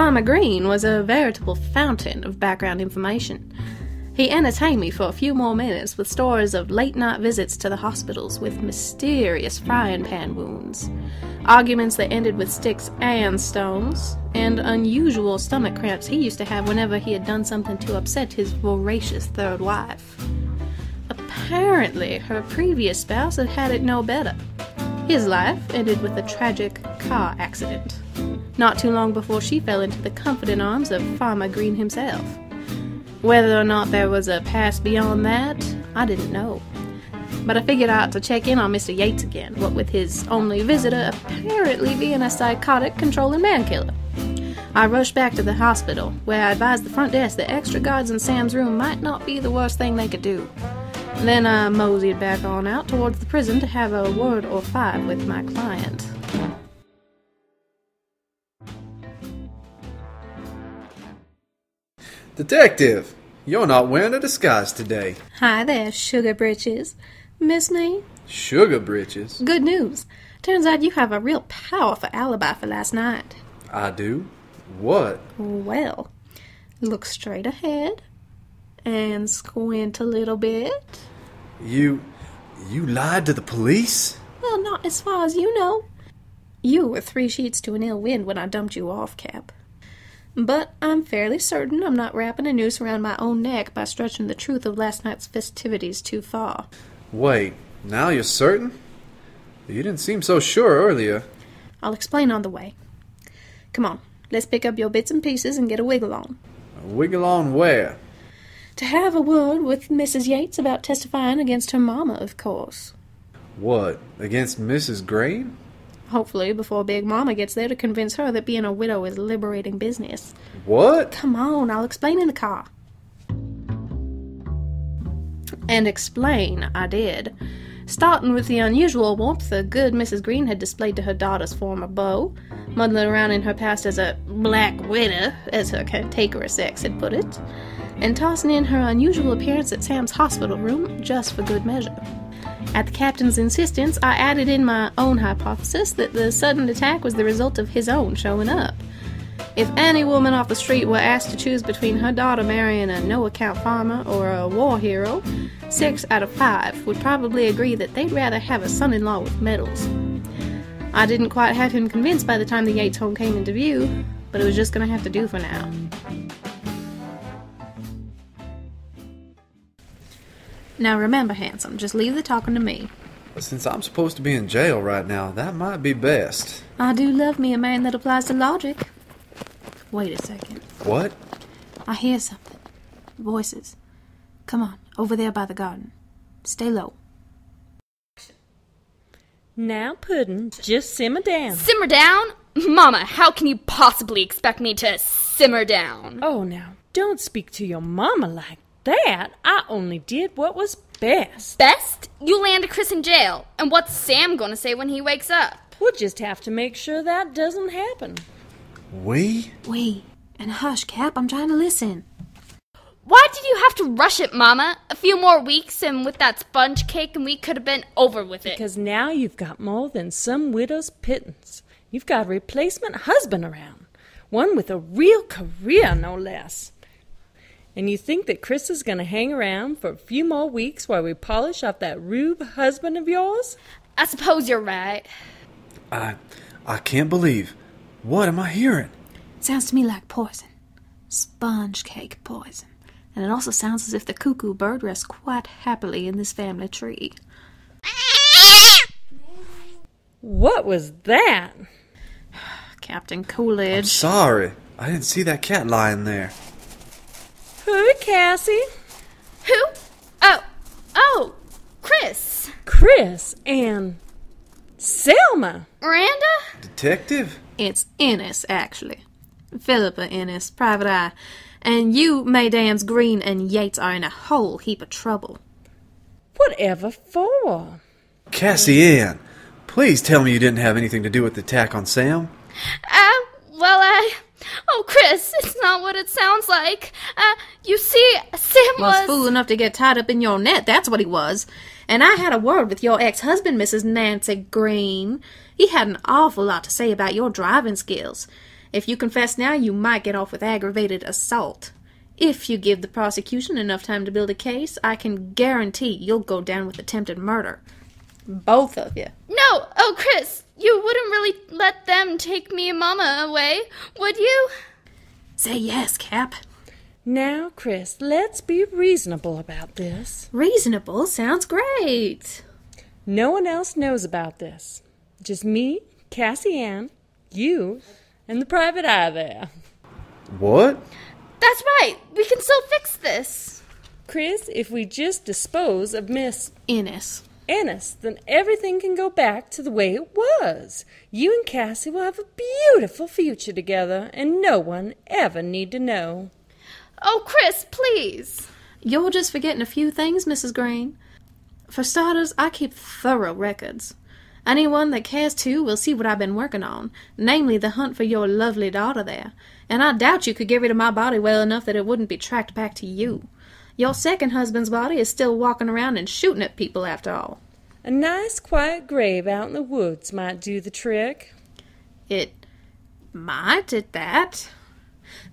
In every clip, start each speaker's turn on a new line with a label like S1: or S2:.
S1: Farmer Green was a veritable fountain of background information. He entertained me for a few more minutes with stories of late-night visits to the hospitals with mysterious frying-pan wounds, arguments that ended with sticks and stones, and unusual stomach cramps he used to have whenever he had done something to upset his voracious third wife. Apparently, her previous spouse had had it no better. His life ended with a tragic car accident, not too long before she fell into the comforting arms of Farmer Green himself. Whether or not there was a past beyond that, I didn't know. But I figured I ought to check in on Mr. Yates again, what with his only visitor apparently being a psychotic, controlling man-killer. I rushed back to the hospital, where I advised the front desk that extra guards in Sam's room might not be the worst thing they could do. Then I moseyed back on out towards the prison to have a word or five with my client.
S2: Detective, you're not wearing a disguise today.
S1: Hi there, Sugar Britches. Miss me?
S2: Sugar Britches?
S1: Good news. Turns out you have a real powerful alibi for last night.
S2: I do? What?
S1: Well, look straight ahead and squint a little bit.
S2: You lied to the police?
S1: Well, not as far as you know. You were 3 sheets to an ill wind when I dumped you off, Cap. But I'm fairly certain I'm not wrapping a noose around my own neck by stretching the truth of last night's festivities too far.
S2: Wait, now you're certain? You didn't seem so sure earlier.
S1: I'll explain on the way. Come on, let's pick up your bits and pieces and get a wiggle on.
S2: A wiggle on where?
S1: To have a word with Mrs. Yates about testifying against her mama, of course.
S2: What, against Mrs. Green?
S1: Hopefully before Big Mama gets there to convince her that being a widow is liberating business.
S2: What?
S1: Come on, I'll explain in the car. And explain I did, starting with the unusual warmth the good Mrs. Green had displayed to her daughter's former beau, muddling around in her past as a black widow, as her cantankerous ex had put it, and tossing in her unusual appearance at Sam's hospital room just for good measure. At the captain's insistence, I added in my own hypothesis that the sudden attack was the result of his own showing up. If any woman off the street were asked to choose between her daughter marrying a no-account farmer or a war hero, 6 out of 5 would probably agree that they'd rather have a son-in-law with medals. I didn't quite have him convinced by the time the Yates home came into view, but it was just going to have to do for now. Now remember, handsome, just leave the talking to me.
S2: Since I'm supposed to be in jail right now, that might be best.
S1: I do love me a man that applies to logic. Wait a second.
S2: What?
S1: I hear something. Voices. Come on, over there by the garden. Stay low.
S3: Now, Puddin', just simmer down.
S4: Simmer down? Mama, how can you possibly expect me to simmer down?
S3: Oh, now, don't speak to your mama like that. I only did what was best.
S4: Best? You land Chris in jail. And what's Sam gonna say when he wakes up?
S3: We'll just have to make sure that doesn't happen.
S2: We?
S1: And hush, Cap, I'm trying to listen.
S4: Why did you have to rush it, Mama? A few more weeks and with that sponge cake and we could have been over with it.
S3: Because now you've got more than some widow's pittance. You've got a replacement husband around. One with a real career, no less. And you think that Chris is going to hang around for a few more weeks while we polish off that rube husband of yours?
S4: I suppose you're right.
S2: I can't believe. What am I hearing?
S1: Sounds to me like poison. Sponge cake poison. And it also sounds as if the cuckoo bird rests quite happily in this family tree.
S3: What was that?
S1: Captain Coolidge.
S2: I'm sorry. I didn't see that cat lying there.
S3: Who, Cassie?
S4: Who? Oh, Chris.
S3: Chris and Selma.
S4: Miranda?
S2: Detective?
S1: It's Innis, actually. Philippa Innis, private eye. And you, Maydams Green and Yates are in a whole heap of trouble.
S3: Whatever for?
S2: Cassie Ann, please tell me you didn't have anything to do with the attack on Sam.
S4: Oh, Chris, it's not what it sounds like. You see, Sam
S1: was fool enough to get tied up in your net, that's what he was. And I had a word with your ex-husband, Mrs. Nancy Green. He had an awful lot to say about your driving skills. If you confess now, you might get off with aggravated assault. If you give the prosecution enough time to build a case, I can guarantee you'll go down with attempted murder. Both of you.
S4: No! Oh, Chris, you wouldn't really let them take me and Mama away, would you?
S1: Say yes, Cap.
S3: Now, Chris, let's be reasonable about this.
S1: Reasonable sounds great.
S3: No one else knows about this. Just me, Cassie Ann, you, and the private eye there.
S2: What?
S4: That's right. We can still fix this.
S3: Chris, if we just dispose of Miss
S1: Innis,
S3: then everything can go back to the way it was. You and Cassie will have a beautiful future together, and no one ever need to know.
S4: Oh, Chris, please.
S1: You're just forgetting a few things, Mrs. Green. For starters, I keep thorough records. Anyone that cares to will see what I've been working on, namely the hunt for your lovely daughter there, and I doubt you could get rid of my body well enough that it wouldn't be tracked back to you. Your second husband's body is still walking around and shooting at people after all.
S3: A nice quiet grave out in the woods might do the trick.
S1: It might at that.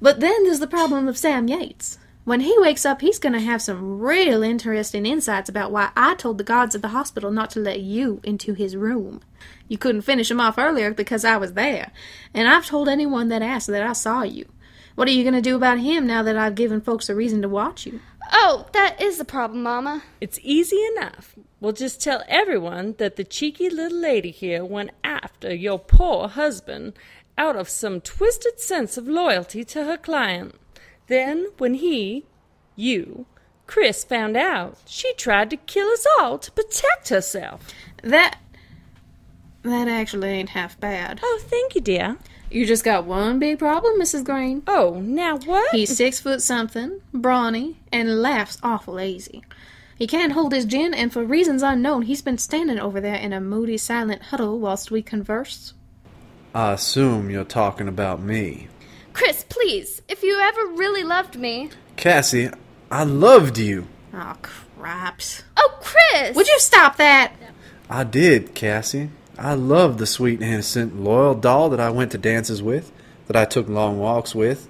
S1: But then there's the problem of Sam Yates. When he wakes up, he's going to have some real interesting insights about why I told the guards at the hospital not to let you into his room. You couldn't finish him off earlier because I was there, and I've told anyone that asked that I saw you. What are you going to do about him now that I've given folks a reason to watch you?
S4: Oh, that is the problem, Mama.
S3: It's easy enough. We'll just tell everyone that the cheeky little lady here went after your poor husband out of some twisted sense of loyalty to her client. Then, when Chris found out, she tried to kill us all to protect herself.
S1: That actually ain't half bad.
S3: Oh, thank you, dear.
S1: You just got one big problem, Mrs. Green.
S3: Oh, now what?
S1: He's 6 foot something, brawny, and laughs awful lazy. He can't hold his gin, and for reasons unknown, he's been standing over there in a moody, silent huddle whilst we converse.
S2: I assume you're talking about me.
S4: Chris, please, if you ever really loved me...
S2: Cassie, I loved you.
S1: Oh, craps.
S4: Oh, Chris!
S1: Would you stop that?
S2: I did, Cassie. I loved the sweet, innocent, loyal doll that I went to dances with, that I took long walks with,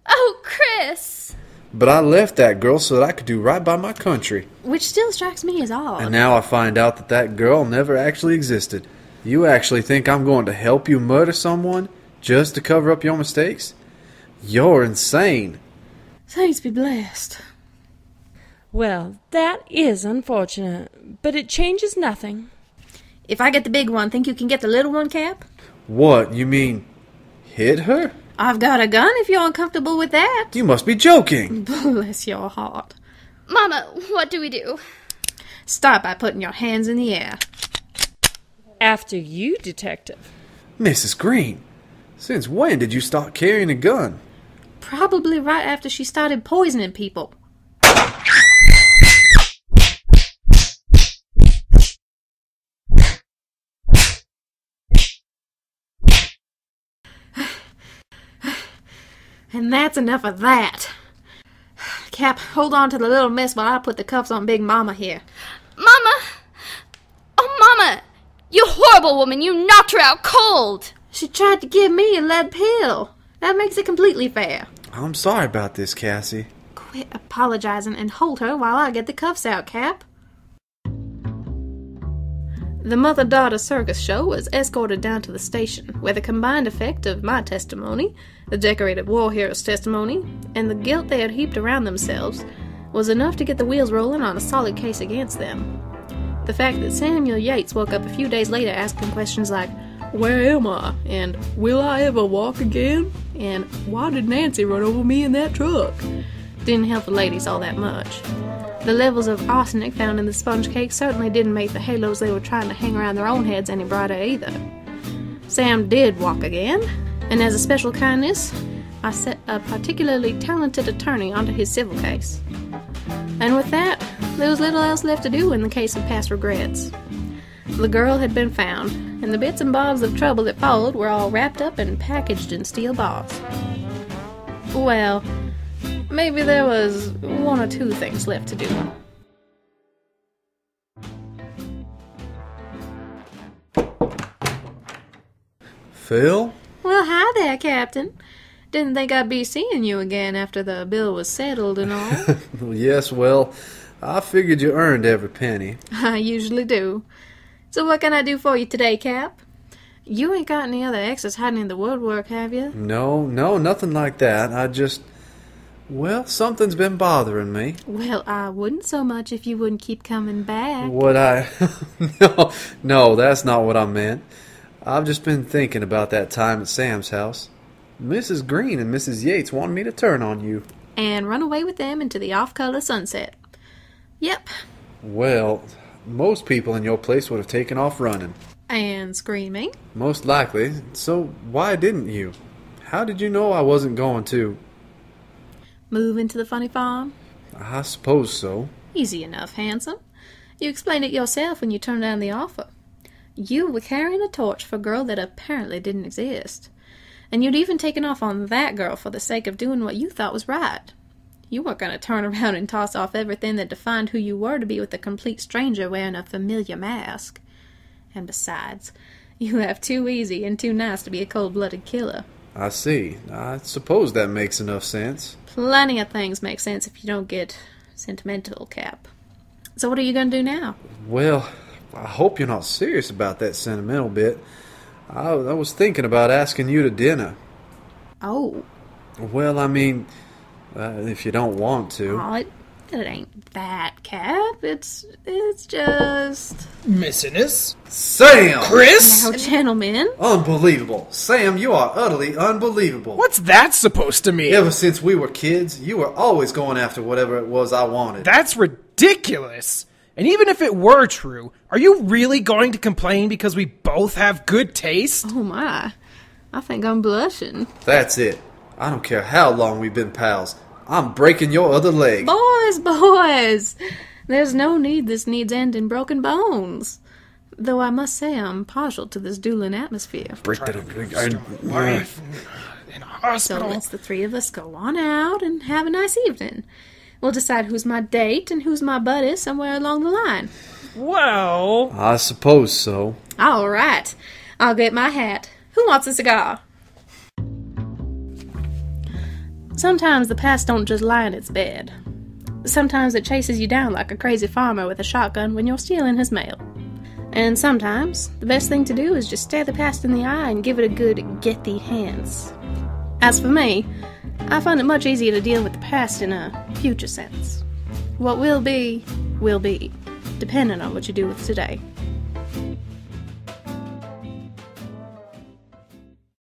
S4: Oh, Chris!
S2: But I left that girl so that I could do right by my country.
S1: Which still strikes me as odd.
S2: And now I find out that that girl never actually existed. You actually think I'm going to help you murder someone just to cover up your mistakes? You're insane.
S1: Thanks be blessed.
S3: Well, that is unfortunate, but it changes nothing.
S1: If I get the big one, think you can get the little one, Cap?
S2: What, you mean hit her?
S1: I've got a gun if you're uncomfortable with that.
S2: You must be joking.
S1: Bless your heart.
S4: Mama, what do we do?
S1: Start by putting your hands in the air.
S3: After you, Detective.
S2: Mrs. Green, since when did you start carrying a gun?
S1: Probably right after she started poisoning people. And that's enough of that. Cap, hold on to the little miss while I put the cuffs on Big Mama here.
S4: Mama! Oh, Mama! You horrible woman! You knocked her out cold!
S1: She tried to give me a lead pill. That makes it completely fair.
S2: I'm sorry about this, Cassie.
S1: Quit apologizing and hold her while I get the cuffs out, Cap. The mother-daughter circus show was escorted down to the station, where the combined effect of my testimony, the decorated war hero's testimony, and the guilt they had heaped around themselves was enough to get the wheels rolling on a solid case against them. The fact that Samuel Yates woke up a few days later asking questions like, "Where am I?" and "Will I ever walk again?" and "Why did Nancy run over me in that truck?" didn't help the ladies all that much. The levels of arsenic found in the sponge cake certainly didn't make the halos they were trying to hang around their own heads any brighter either. Sam did walk again, and as a special kindness, I set a particularly talented attorney onto his civil case. And with that, there was little else left to do in the case of past regrets. The girl had been found, and the bits and bobs of trouble that followed were all wrapped up and packaged in steel bars. Well, maybe there was one or two things left to do.
S2: Phil?
S1: Well, hi there, Captain. Didn't think I'd be seeing you again after the bill was settled and all.
S2: Yes, well, I figured you earned every penny.
S1: I usually do. So what can I do for you today, Cap? You ain't got any other exes hiding in the woodwork, have you?
S2: No, nothing like that. Well, something's been bothering me.
S1: Well, I wouldn't so much if you wouldn't keep coming back.
S2: Would I? No, that's not what I meant. I've just been thinking about that time at Sam's house. Mrs. Green and Mrs. Yates wanted me to turn on you.
S1: And run away with them into the off-color sunset. Yep.
S2: Well, most people in your place would have taken off running.
S1: And screaming.
S2: Most likely. So why didn't you? How did you know I wasn't going to?
S1: Move into the funny farm?
S2: I suppose so.
S1: Easy enough, handsome. You explained it yourself when you turned down the offer. You were carrying a torch for a girl that apparently didn't exist. And you'd even taken off on that girl for the sake of doing what you thought was right. You weren't going to turn around and toss off everything that defined who you were to be with a complete stranger wearing a familiar mask. And besides, you left too easy and too nice to be a cold-blooded killer.
S2: I see. I suppose that makes enough sense.
S1: Plenty of things make sense if you don't get sentimental, Cap. So what are you going to do now?
S2: Well, I hope you're not serious about that sentimental bit. I was thinking about asking you to dinner.
S1: Oh.
S2: Well, I mean, if you don't want to.
S1: Oh, it ain't that, Cap. It's just...
S5: Miss Innis?
S2: Sam!
S5: Chris?
S1: Now, gentlemen.
S2: Unbelievable. Sam, you are utterly unbelievable.
S5: What's that supposed to mean?
S2: Ever since we were kids, you were always going after whatever it was I wanted.
S5: That's ridiculous. And even if it were true, are you really going to complain because we both have good taste?
S1: Oh, my. I think I'm blushing.
S2: That's it. I don't care how long we've been pals. I'm breaking your other leg.
S1: Boys! There's no need this needs end in broken bones. Though I must say I'm partial to this dueling atmosphere.
S5: Wife in a
S1: So
S5: hospital.
S1: let's the three of us go on out and have a nice evening. We'll decide who's my date and who's my buddy somewhere along the line.
S5: Well,
S2: I suppose so.
S1: All right. I'll get my hat. Who wants a cigar? Sometimes the past don't just lie in its bed. Sometimes it chases you down like a crazy farmer with a shotgun when you're stealing his mail. And sometimes the best thing to do is just stare the past in the eye and give it a good get thee hence. As for me, I find it much easier to deal with the past in a future sense. What will be, depending on what you do with today.